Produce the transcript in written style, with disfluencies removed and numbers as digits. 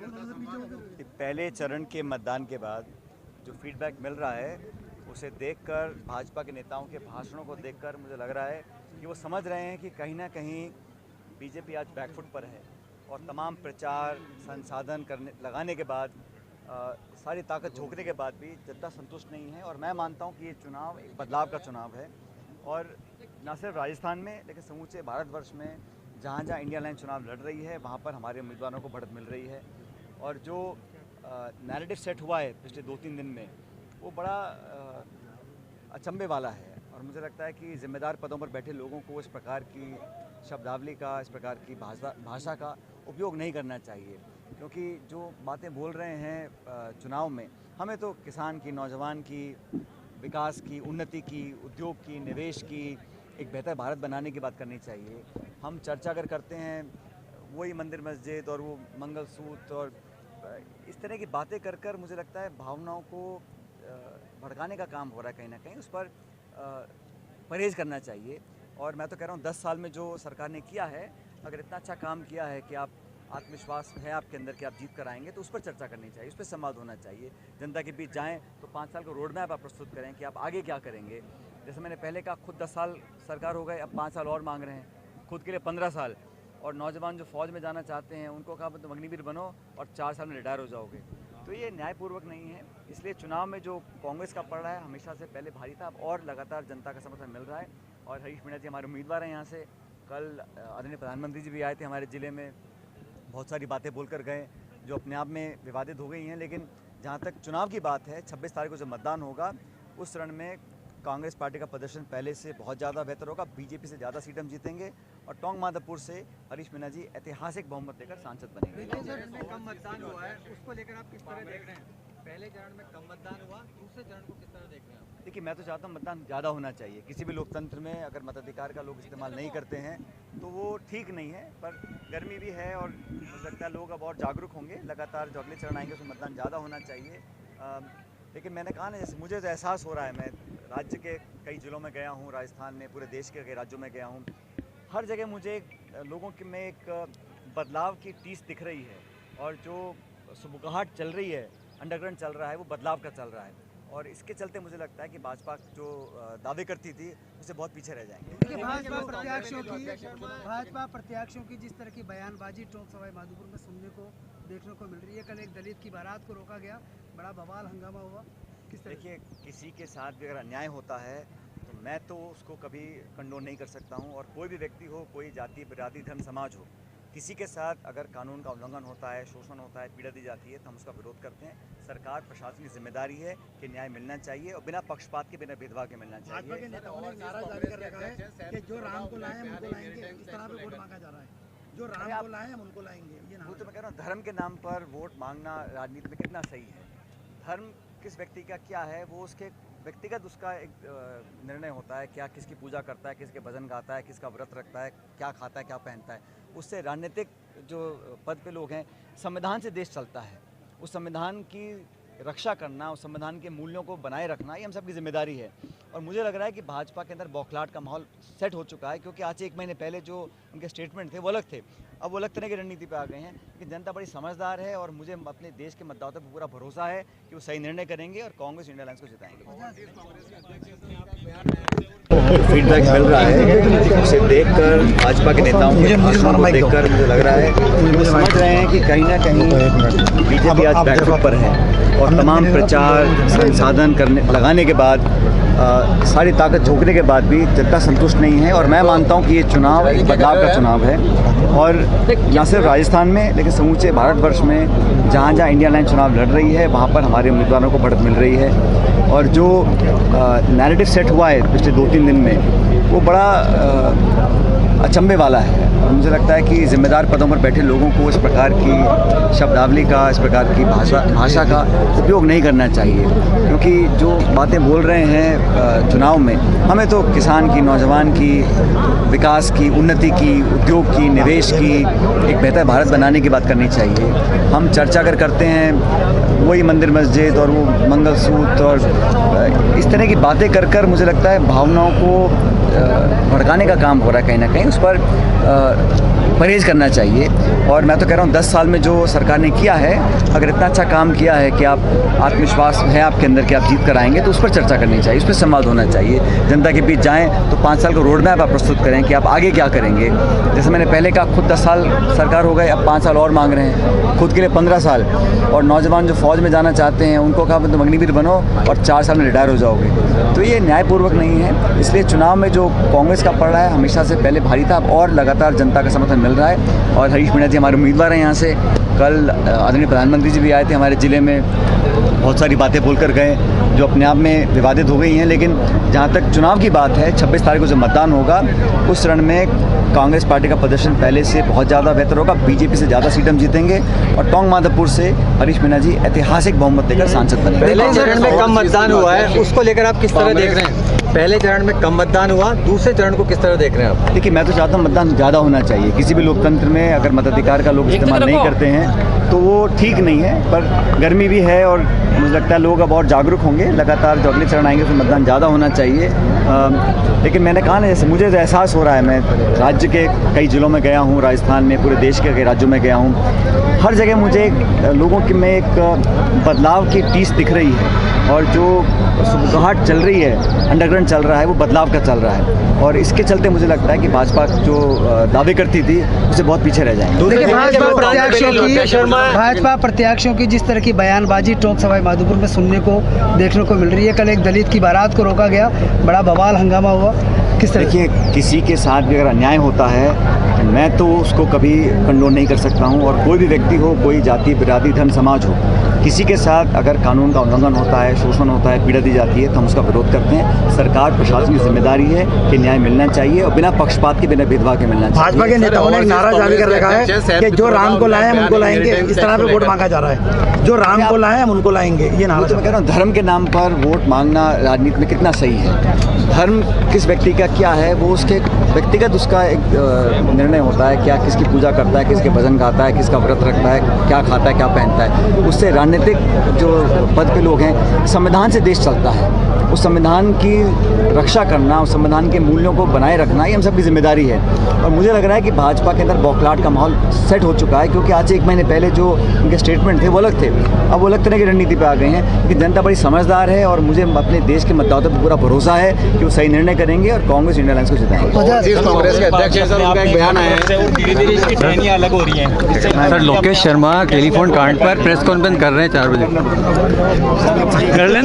पहले चरण के मतदान के बाद जो फीडबैक मिल रहा है उसे देखकर, भाजपा के नेताओं के भाषणों को देखकर मुझे लग रहा है कि वो समझ रहे हैं कि कहीं ना कहीं बीजेपी आज बैकफुट पर है और तमाम प्रचार संसाधन लगाने के बाद सारी ताकत झोंकने के बाद भी जनता संतुष्ट नहीं है। और मैं मानता हूं कि ये चुनाव एक बदलाव का चुनाव है और न सिर्फ राजस्थान में लेकिन समूचे भारतवर्ष में जहाँ जहाँ इंडिया लाइन चुनाव लड़ रही है वहाँ पर हमारे उम्मीदवारों को बढ़त मिल रही है। और जो नैरेटिव सेट हुआ है पिछले 2-3 दिन में वो बड़ा अचंभे वाला है और मुझे लगता है कि जिम्मेदार पदों पर बैठे लोगों को इस प्रकार की शब्दावली का, इस प्रकार की भाषा का उपयोग नहीं करना चाहिए, क्योंकि जो बातें बोल रहे हैं चुनाव में, हमें तो किसान की, नौजवान की, विकास की, उन्नति की, उद्योग की, निवेश की, एक बेहतर भारत बनाने की बात करनी चाहिए। हम चर्चा अगर करते हैं वही मंदिर मस्जिद और वो मंगलसूत्र और इस तरह की बातें कर कर मुझे लगता है भावनाओं को भड़काने का काम हो रहा है। कहीं ना कहीं उस पर परहेज़ करना चाहिए। और मैं तो कह रहा हूँ 10 साल में जो सरकार ने किया है, अगर इतना अच्छा काम किया है कि आप आत्मविश्वास है आपके अंदर कि आप जीत कर आएंगे, तो उस पर चर्चा करनी चाहिए, उस पर संवाद होना चाहिए। जनता के बीच जाएं तो 5 साल का रोड मैप आप प्रस्तुत करें कि आप आगे क्या करेंगे। जैसे मैंने पहले कहा, खुद 10 साल सरकार हो गए, अब 5 साल और मांग रहे हैं, खुद के लिए 15 साल। और नौजवान जो फ़ौज में जाना चाहते हैं उनको कहा तो अग्निवीर बनो और 4 साल में रिटायर हो जाओगे, तो ये न्यायपूर्वक नहीं है। इसलिए चुनाव में जो कांग्रेस का पड़ रहा है हमेशा से पहले भारी था, अब और लगातार जनता का समर्थन मिल रहा है। और हरीश मीणा जी हमारे उम्मीदवार हैं यहाँ से। कल आदरणीय प्रधानमंत्री जी भी आए थे हमारे ज़िले में, बहुत सारी बातें बोलकर गए जो अपने आप में विवादित हो गई हैं। लेकिन जहाँ तक चुनाव की बात है, 26 तारीख को जब मतदान होगा उस चरण में कांग्रेस पार्टी का प्रदर्शन पहले से बहुत ज़्यादा बेहतर होगा, बीजेपी से ज़्यादा सीट हम जीतेंगे और टोंक माधवपुर से हरीश मीणा जी ऐतिहासिक बहुमत लेकर सांसद बनेंगे। पहले चरण में कम मतदान हुआ है, उसको लेकर आप किस तरह देख रहे हैं? पहले चरण में कम मतदान हुआ, दूसरे चरण को किस तरह देख रहे हैं आप? देखिए, मैं तो चाहता हूँ मतदान ज़्यादा होना चाहिए। किसी भी लोकतंत्र में अगर मताधिकार का लोग इस्तेमाल नहीं करते हैं तो वो ठीक नहीं है। पर गर्मी भी है और मुझे लगता है लोग अब और जागरूक होंगे, लगातार जो अगले चरण आएंगे उसमें मतदान ज़्यादा होना चाहिए। लेकिन मैंने कहा ना, जैसे मुझे तो एहसास हो रहा है, मैं राज्य के कई ज़िलों में गया हूँ, राजस्थान में, पूरे देश के कई राज्यों में गया हूँ, हर जगह मुझे लोगों के में एक बदलाव की टीस दिख रही है और जो सुबुगाहट चल रही है, अंडरग्राउंड चल रहा है, वो बदलाव का चल रहा है। और इसके चलते मुझे लगता है कि भाजपा जो दावे करती थी उससे बहुत पीछे रह जाएंगे। भाजपा प्रत्याशियों की जिस तरह की बयानबाजी टोंक सवाई माधोपुर में सुनने को, देखने को मिल रही है। कल एक दलित की बारात को रोका गया, बड़ा बवाल हंगामा हुआ। किस तरह? देखिए, किसी के साथ भी अगर अन्याय होता है तो मैं तो उसको कभी कंडोन नहीं कर सकता हूँ। और कोई भी व्यक्ति हो, कोई जाति, बिरादरी, धर्म, समाज हो, किसी के साथ अगर कानून का उल्लंघन होता है, शोषण होता है, पीड़ा दी जाती है तो हम उसका विरोध करते हैं। सरकार, प्रशासन की जिम्मेदारी है कि न्याय मिलना चाहिए और बिना पक्षपात के, बिना भेदभाव के मिलना चाहिए। भाजपा के नेताओं ने नारा जारी कर रखा है कि जो राम को लाए हम उनको लाएंगे, इस तरह पे वोट मांगा जा रहा है। जो राम को लाए हम उनको लाएंगे, ये वो तो मैं कह रहा हूँ, धर्म के नाम पर वोट मांगना राजनीति में कितना सही है। धर्म किस व्यक्ति का क्या है वो उसके व्यक्तिगत उसका एक निर्णय होता है, क्या किसकी पूजा करता है, किसके भजन गाता है, किसका व्रत रखता है, क्या खाता है, क्या पहनता है। उससे राजनीतिक जो पद पे लोग हैं, संविधान से देश चलता है, उस संविधान की रक्षा करना, उस संविधान के मूल्यों को बनाए रखना, ये हम सबकी जिम्मेदारी है। और मुझे लग रहा है कि भाजपा के अंदर बौखलाहट का माहौल सेट हो चुका है, क्योंकि आज से 1 महीने पहले जो उनके स्टेटमेंट थे वो अलग थे, अब वो अलग तरह की रणनीति पे आ गए हैं। कि जनता बड़ी समझदार है और मुझे अपने देश के मतदाताओं पर पूरा भरोसा है कि वो सही निर्णय करेंगे और कांग्रेस इंडिया अलायंस को जिताएंगे। फीडबैक मिल रहा है उसे देखकर, भाजपा के नेताओं के भाषणों को देखकर मुझे लग रहा है वो समझ रहे हैं कि कहीं ना कहीं बीजेपी आज बैकफुट पर है और तमाम प्रचार संसाधन लगाने के बाद सारी ताकत झोंकने के बाद भी जनता संतुष्ट नहीं है। और मैं मानता हूं कि ये चुनाव एक बदलाव का चुनाव है और न सिर्फ राजस्थान में लेकिन समूचे भारतवर्ष में जहाँ जहाँ इंडिया लाइन चुनाव लड़ रही है वहाँ पर हमारे उम्मीदवारों को बढ़त मिल रही है। और जो नैरेटिव सेट हुआ है पिछले 2-3 दिन में वो बड़ा अचंभे वाला है और मुझे लगता है कि जिम्मेदार पदों पर बैठे लोगों को इस प्रकार की शब्दावली का, इस प्रकार की भाषा का उपयोग नहीं करना चाहिए, क्योंकि जो बातें बोल रहे हैं चुनाव में, हमें तो किसान की, नौजवान की, विकास की, उन्नति की, उद्योग की, निवेश की, एक बेहतर भारत बनाने की बात करनी चाहिए। हम चर्चा अगर करते हैं वही मंदिर मस्जिद और वो मंगलसूत्र और इस तरह की बातें कर कर मुझे लगता है भावनाओं को भड़काने का काम हो रहा है। कहीं ना कहीं उस पर परहेज़ करना चाहिए। और मैं तो कह रहा हूँ 10 साल में जो सरकार ने किया है, अगर इतना अच्छा काम किया है कि आप आत्मविश्वास है आपके अंदर कि आप जीत कर आएंगे, तो उस पर चर्चा करनी चाहिए, उस पर संवाद होना चाहिए। जनता के बीच जाएं तो 5 साल का रोड मैप आप प्रस्तुत करें कि आप आगे क्या करेंगे। जैसे मैंने पहले कहा, खुद 10 साल सरकार हो गए, अब 5 साल और मांग रहे हैं, खुद के लिए 15 साल। और नौजवान जो फ़ौज में जाना चाहते हैं उनको कहा तुम अग्निवीर बनो और 4 साल में रिटायर हो जाओगे। तो ये न्यायपूर्वक नहीं है। इसलिए चुनाव में जो कांग्रेस का पड़ रहा है हमेशा से पहले भारी था, अब और लगातार जनता का समर्थन मिल रहा है। और हरीश मीणा जी हमारे उम्मीदवार हैं यहाँ से। कल आदरणीय प्रधानमंत्री जी भी आए थे हमारे ज़िले में, बहुत सारी बातें बोलकर गए जो अपने आप में विवादित हो गई हैं। लेकिन जहाँ तक चुनाव की बात है, 26 तारीख को जब मतदान होगा उस चरण में कांग्रेस पार्टी का प्रदर्शन पहले से बहुत ज़्यादा बेहतर होगा। बीजेपी से ज़्यादा सीट हम जीतेंगे और टोंक माधवपुर से हरीश मीणा जी ऐतिहासिक बहुमत देकर सांसद बनेंगे। पहले चरण में कम मतदान हुआ है, उसको लेकर आप किस तरह देख रहे हैं? पहले चरण में कम मतदान हुआ, दूसरे चरण को किस तरह देख रहे हैं आप? देखिए, मैं तो चाहता हूँ मतदान ज़्यादा होना चाहिए। किसी भी लोकतंत्र में अगर मताधिकार का लोग इस्तेमाल नहीं करते हैं तो वो ठीक नहीं है। पर गर्मी भी है और मुझे लगता है लोग अब और जागरूक होंगे। लगातार जो अगले चरण आएंगे उसमें मतदान ज़्यादा होना चाहिए। लेकिन मैंने कहा ना, जैसे मुझे तो एहसास हो रहा है, मैं राज्य के कई ज़िलों में गया हूँ, राजस्थान में, पूरे देश के कई राज्यों में गया हूँ। हर जगह मुझे लोगों की में एक बदलाव की टीस दिख रही है और जो सुबगाहट चल रही है, अंडरग्राउंड चल रहा है, वो बदलाव का चल रहा है। और इसके चलते मुझे लगता है कि भाजपा जो दावे करती थी उससे बहुत पीछे रह जाएंगे। देखिए, भाजपा प्रत्याशियों की जिस तरह की बयानबाजी टोंक सवाई माधोपुर में सुनने को देखने को मिल रही है, कल एक दलित की बारात को रोका गया, बड़ा बवाल हंगामा हुआ, किस तरह? देखिए, किसी के साथ भी अगर अन्याय होता है मैं तो उसको कभी कंडोन नहीं कर सकता हूँ। और कोई भी व्यक्ति हो, कोई जाति, बिरादरी, धर्म, समाज हो, किसी के साथ अगर कानून का उल्लंघन होता है, शोषण होता है, पीड़ा दी जाती है तो हम उसका विरोध करते हैं। सरकार प्रशासन की जिम्मेदारी है कि न्याय मिलना चाहिए और बिना पक्षपात के, बिना भेदभाव के मिलना चाहिए। भाजपा के नेताओं ने एक नारा जारी कर रखा है कि जो राम को लाए हम उनको लाएंगे, इस तरह पे वोट मांगा जा रहा है। जो राम को लाए हम उनको लाएंगे, ये नारा। तो मैं कह रहा हूँ, धर्म के नाम पर वोट मांगना राजनीति में कितना सही है। धर्म किस व्यक्ति का क्या है वो उसके व्यक्तिगत उसका एक निर्णय होता है। क्या किसकी पूजा करता है, किसके भजन गाता है, किसका व्रत रखता है, क्या खाता है, क्या पहनता है। उससे राजनीतिक जो पद पे लोग हैं, संविधान से देश चलता है। उस संविधान की रक्षा करना, उस संविधान के मूल्यों को बनाए रखना, ये हम सबकी जिम्मेदारी है। और मुझे लग रहा है कि भाजपा के अंदर बौखलाहट का माहौल सेट हो चुका है, क्योंकि आज से 1 महीने पहले जो उनके स्टेटमेंट थे वो अलग थे, अब वो अलग तरह की रणनीति पे आ गए हैं। कि जनता बड़ी समझदार है और मुझे अपने देश के मतदाताओं पर पूरा भरोसा है कि वो सही निर्णय करेंगे और कांग्रेस इंडिया अलायंस को जिताएंगे। कांग्रेस के अध्यक्ष उनका एक बयान आया है, धीरे-धीरे इसकी टहनियां अलग हो रही हैं। सर, लोकेश शर्मा टेलीफोन कांड पर प्रेस कॉन्फ्रेंस कर रहे हैं 4 बजे।